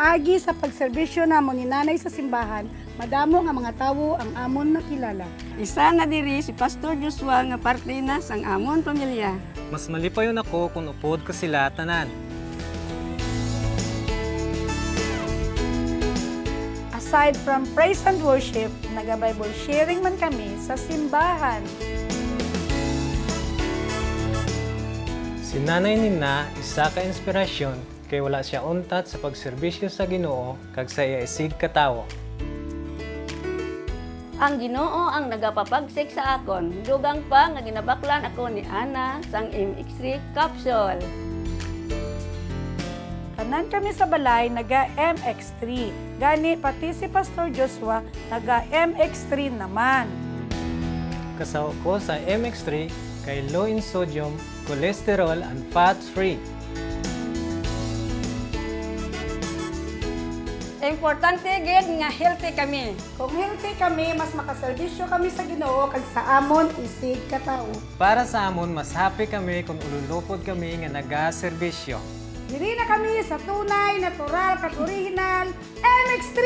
Paagi sa pagserbisyo namon ni nanay sa simbahan, madamo nga mga tawo ang amon nakilala. Isa na diri si Pastor Joshua nga parte na sang amon pamilya. Mas malipayon ako kung upod ko sila tanan. Aside from praise and worship, naga-Bible sharing man kami sa simbahan. Si Nanay Nina, isa ka inspirasyon kay wala siya untat sa pagserbisyo sa Ginoo kag sa iya isig katawo. Ang Ginoo ang nagapapagsik sa akon. Dugang pa nga ginabaklan ako ni Ana sang MX3 capsule. Tanan kami sa balay naga MX3. Gani pati si Pastor Joshua naga MX3 naman. Kasaw ko sa MX3 kay low in sodium, cholesterol, and fats free. Importante gid nga healthy kami. Kung healthy kami, mas makaserbisyo kami sa Ginoo kag sa amon isig katawo. Para sa amon, mas happy kami kung ululupod kami nga naga-serbisyo. Diri na kami sa tunay, natural, kag original MX3!